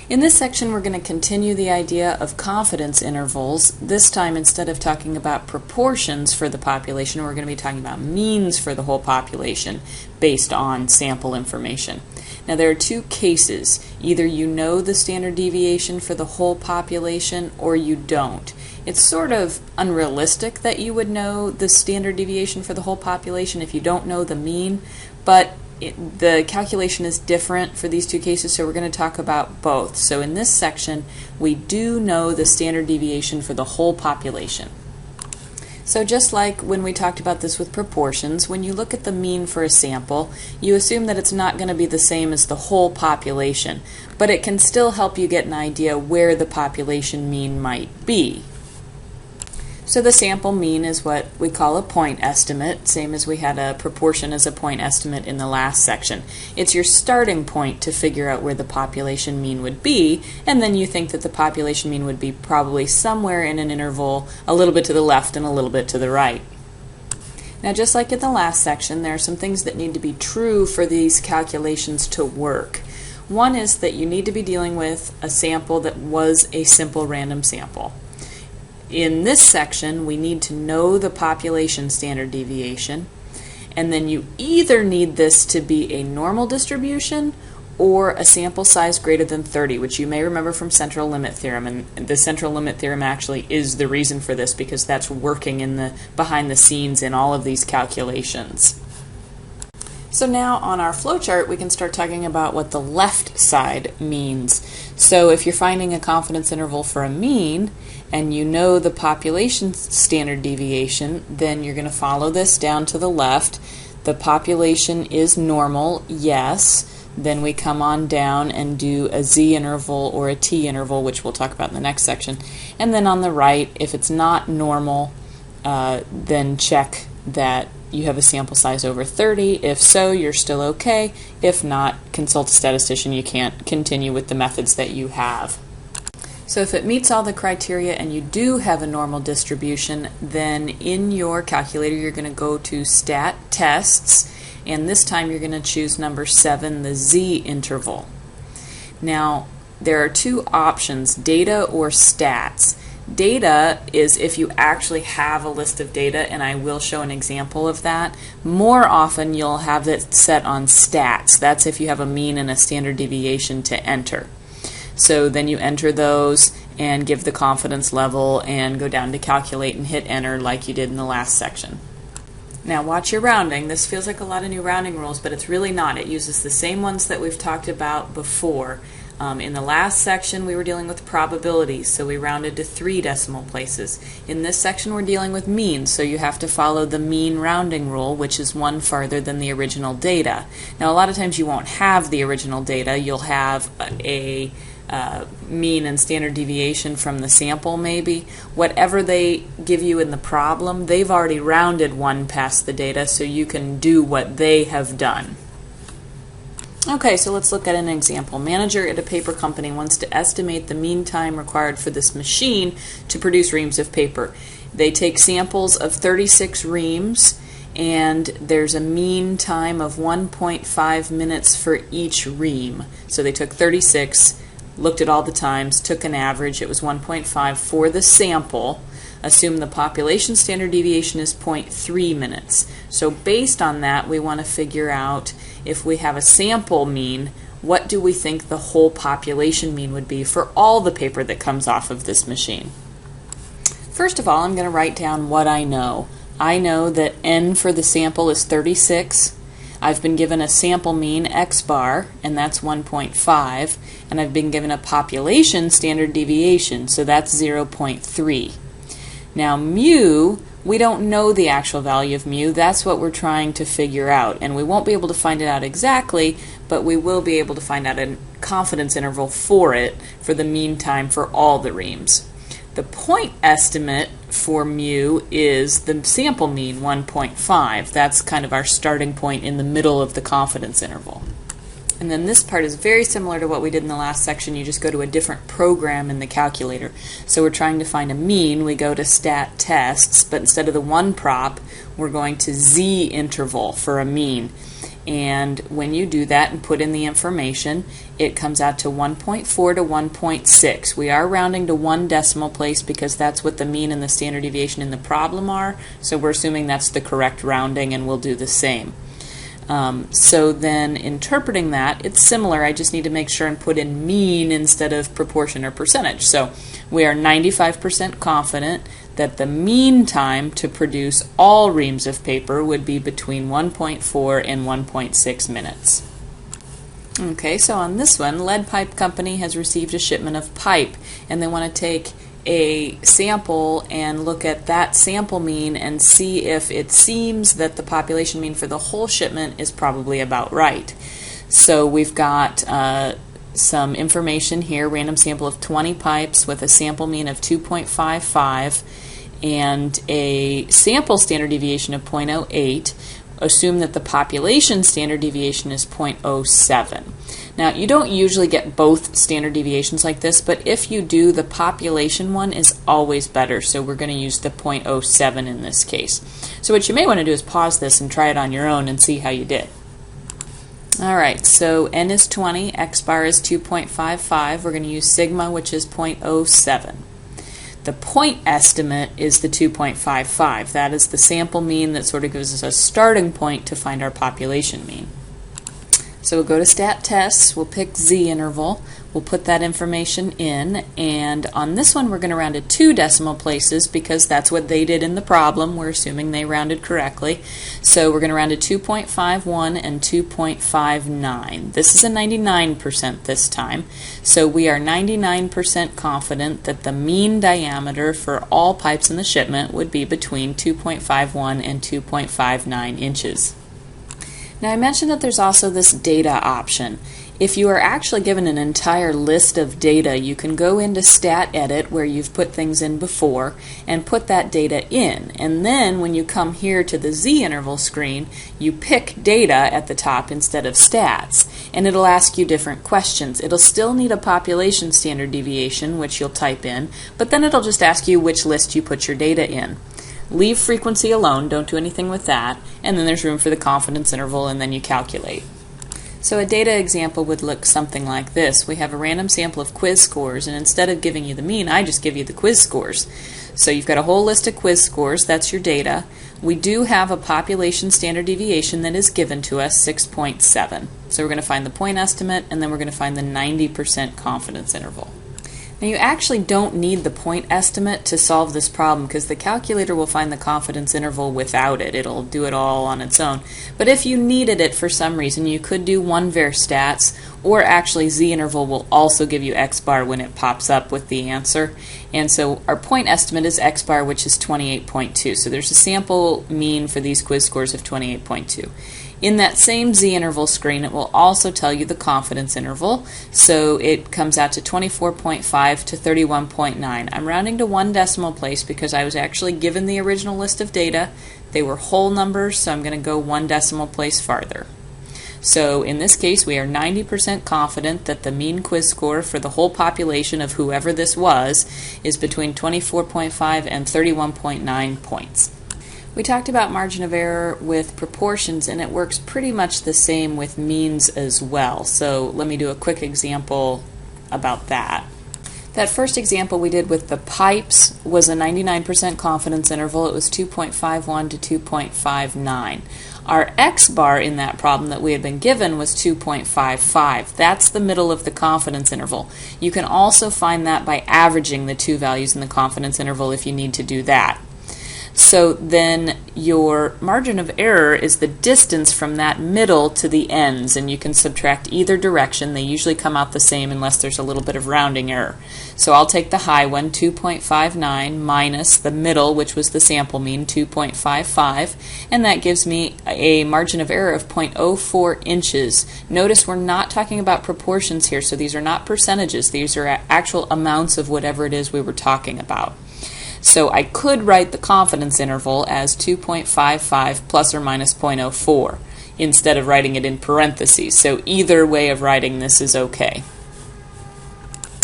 In this section, we're going to continue the idea of confidence intervals. This time, instead of talking about proportions for the population, we're going to be talking about means for the whole population based on sample information. Now, there are two cases. Either you know the standard deviation for the whole population or you don't. It's sort of unrealistic that you would know the standard deviation for the whole population if you don't know the mean, but the calculation is different for these two cases, so we're going to talk about both. So in this section, we do know the standard deviation for the whole population. So just like when we talked about this with proportions, when you look at the mean for a sample, you assume that it's not going to be the same as the whole population, but it can still help you get an idea where the population mean might be. So the sample mean is what we call a point estimate, same as we had a proportion as a point estimate in the last section. It's your starting point to figure out where the population mean would be, and then you think that the population mean would be probably somewhere in an interval a little bit to the left and a little bit to the right. Now, just like in the last section, there are some things that need to be true for these calculations to work. One is that you need to be dealing with a sample that was a simple random sample. In this section, we need to know the population standard deviation, and then you either need this to be a normal distribution or a sample size greater than 30, which you may remember from central limit theorem, and the central limit theorem actually is the reason for this because that's working in the behind the scenes in all of these calculations. So now on our flowchart, we can start talking about what the left side means. So if you're finding a confidence interval for a mean, and you know the population standard deviation, then you're going to follow this down to the left. The population is normal, yes. Then we come on down and do a z interval or a t interval, which we'll talk about in the next section. And then on the right, if it's not normal, then check that you have a sample size over 30. If so, you're still okay. If not, consult a statistician. You can't continue with the methods that you have. So if it meets all the criteria and you do have a normal distribution, then in your calculator you're going to go to Stat Tests, and this time you're going to choose number 7, the Z interval. Now, there are two options, data or stats. Data is if you actually have a list of data, and I will show an example of that. More often you'll have it set on stats. That's if you have a mean and a standard deviation to enter. So then you enter those and give the confidence level and go down to calculate and hit enter like you did in the last section. Now watch your rounding. This feels like a lot of new rounding rules, but it's really not. It uses the same ones that we've talked about before. In the last section we were dealing with probabilities, so we rounded to 3 decimal places. In this section we're dealing with means, so you have to follow the mean rounding rule, which is one farther than the original data. Now a lot of times you won't have the original data. You'll have a mean and standard deviation from the sample maybe. Whatever they give you in the problem, they've already rounded one past the data, so you can do what they have done. Okay, so let's look at an example. Manager at a paper company wants to estimate the mean time required for this machine to produce reams of paper. They take samples of 36 reams, and there's a mean time of 1.5 minutes for each ream. So they took 36, looked at all the times, took an average. It was 1.5 for the sample. Assume the population standard deviation is 0.3 minutes. So based on that, we want to figure out if we have a sample mean, what do we think the whole population mean would be for all the paper that comes off of this machine? First of all, I'm going to write down what I know. I know that n for the sample is 36. I've been given a sample mean, x bar, and that's 1.5, and I've been given a population standard deviation, so that's 0.3. Now mu, we don't know the actual value of mu. That's what we're trying to figure out, and we won't be able to find it out exactly, but we will be able to find out a confidence interval for it for the mean time for all the reams. The point estimate for mu is the sample mean, 1.5. That's kind of our starting point in the middle of the confidence interval. And then this part is very similar to what we did in the last section. You just go to a different program in the calculator. So we're trying to find a mean. We go to Stat Tests, but instead of the one prop, we're going to Z interval for a mean. And when you do that and put in the information, it comes out to 1.4 to 1.6. We are rounding to 1 decimal place because that's what the mean and the standard deviation in the problem are, so we're assuming that's the correct rounding, and we'll do the same. So then interpreting that, it's similar. I just need to make sure and put in mean instead of proportion or percentage. So we are 95% confident that the mean time to produce all reams of paper would be between 1.4 and 1.6 minutes. Okay, so on this one, Lead Pipe Company has received a shipment of pipe, and they want to take a sample and look at that sample mean and see if it seems that the population mean for the whole shipment is probably about right. So we've got some information here, random sample of 20 pipes with a sample mean of 2.55 and a sample standard deviation of 0.08. Assume that the population standard deviation is 0.07. Now, you don't usually get both standard deviations like this, but if you do, the population one is always better, so we're going to use the 0.07 in this case. So what you may want to do is pause this and try it on your own and see how you did. Alright, so n is 20, x bar is 2.55. We're going to use sigma, which is 0.07. The point estimate is the 2.55. That is the sample mean that sort of gives us a starting point to find our population mean. So we'll go to stat tests, we'll pick z interval, we'll put that information in, and on this one we're going to round to 2 decimal places because that's what they did in the problem. We're assuming they rounded correctly. So we're going to round to 2.51 and 2.59. This is a 99% this time. So we are 99% confident that the mean diameter for all pipes in the shipment would be between 2.51 and 2.59 inches. Now I mentioned that there's also this data option. If you are actually given an entire list of data, you can go into Stat Edit where you've put things in before and put that data in. And then when you come here to the z-interval screen, you pick data at the top instead of stats. And it'll ask you different questions. It'll still need a population standard deviation, which you'll type in, but then it'll just ask you which list you put your data in. Leave frequency alone, don't do anything with that, and then there's room for the confidence interval, and then you calculate. So a data example would look something like this. We have a random sample of quiz scores, and instead of giving you the mean, I just give you the quiz scores. So you've got a whole list of quiz scores, that's your data. We do have a population standard deviation that is given to us, 6.7. So we're going to find the point estimate, and then we're going to find the 90% confidence interval. Now you actually don't need the point estimate to solve this problem because the calculator will find the confidence interval without it. It'll do it all on its own. But if you needed it for some reason, you could do one var stats, or actually z-interval will also give you x bar when it pops up with the answer. And so our point estimate is x bar, which is 28.2. So there's a sample mean for these quiz scores of 28.2. In that same z-interval screen, it will also tell you the confidence interval. So it comes out to 24.5 to 31.9. I'm rounding to 1 decimal place because I was actually given the original list of data. They were whole numbers, so I'm going to go 1 decimal place farther. So in this case, we are 90% confident that the mean quiz score for the whole population of whoever this was is between 24.5 and 31.9 points. We talked about margin of error with proportions, and it works pretty much the same with means as well. So let me do a quick example about that. That first example we did with the pipes was a 99% confidence interval. It was 2.51 to 2.59. Our x bar in that problem that we had been given was 2.55. That's the middle of the confidence interval. You can also find that by averaging the two values in the confidence interval if you need to do that. So then your margin of error is the distance from that middle to the ends, and you can subtract either direction. They usually come out the same unless there's a little bit of rounding error. So I'll take the high one, 2.59, minus the middle, which was the sample mean, 2.55, and that gives me a margin of error of 0.04 inches. Notice we're not talking about proportions here, so these are not percentages. These are actual amounts of whatever it is we were talking about. So I could write the confidence interval as 2.55 plus or minus 0.04 instead of writing it in parentheses. So either way of writing this is okay.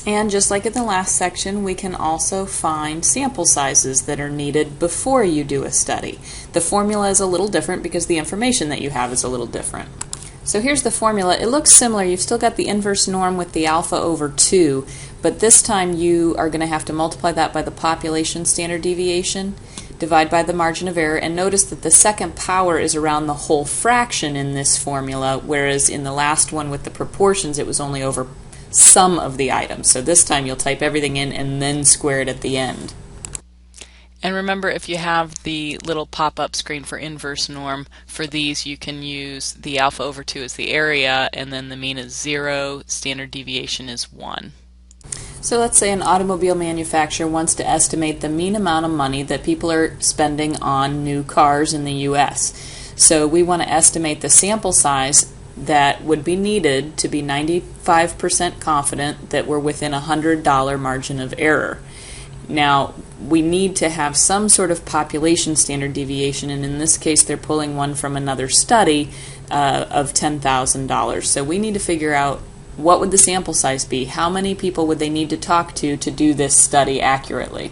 And just like in the last section, we can also find sample sizes that are needed before you do a study. The formula is a little different because the information that you have is a little different. So here's the formula. It looks similar. You've still got the inverse norm with the alpha over 2, but this time you are going to have to multiply that by the population standard deviation, divide by the margin of error, and notice that the second power is around the whole fraction in this formula, whereas in the last one with the proportions it was only over some of the items. So this time you'll type everything in and then square it at the end. And remember, if you have the little pop-up screen for inverse norm, for these you can use the alpha over 2 as the area, and then the mean is 0, standard deviation is 1. So let's say an automobile manufacturer wants to estimate the mean amount of money that people are spending on new cars in the U.S. So we want to estimate the sample size that would be needed to be 95% confident that we're within a $100 margin of error. Now, we need to have some sort of population standard deviation, and in this case they're pulling one from another study of $10,000. So we need to figure out what would the sample size be, how many people would they need to talk to do this study accurately.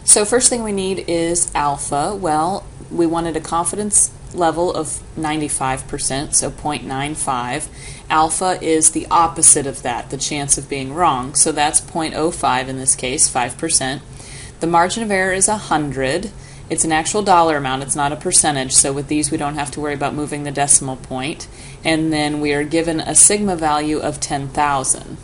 So first thing we need is alpha. Well, we wanted a confidence level of 95%, so 0.95. Alpha is the opposite of that, the chance of being wrong, so that's 0.05 in this case, 5%. The margin of error is 100. It's an actual dollar amount, it's not a percentage, so with these we don't have to worry about moving the decimal point. And then we are given a sigma value of 10,000.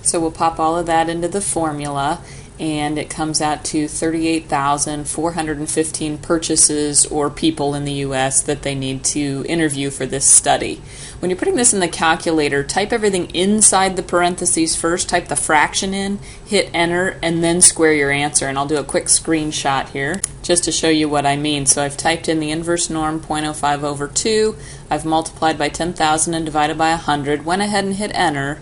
So we'll pop all of that into the formula, and it comes out to 38,415 purchases or people in the U.S. that they need to interview for this study. When you're putting this in the calculator, type everything inside the parentheses first, type the fraction in, hit enter, and then square your answer. And I'll do a quick screenshot here just to show you what I mean. So I've typed in the inverse norm, 0.05 over 2, I've multiplied by 10,000 and divided by 100, went ahead and hit enter,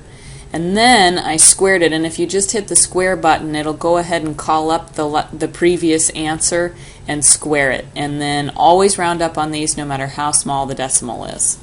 and then I squared it, and if you just hit the square button, it'll go ahead and call up the previous answer and square it. And then always round up on these no matter how small the decimal is.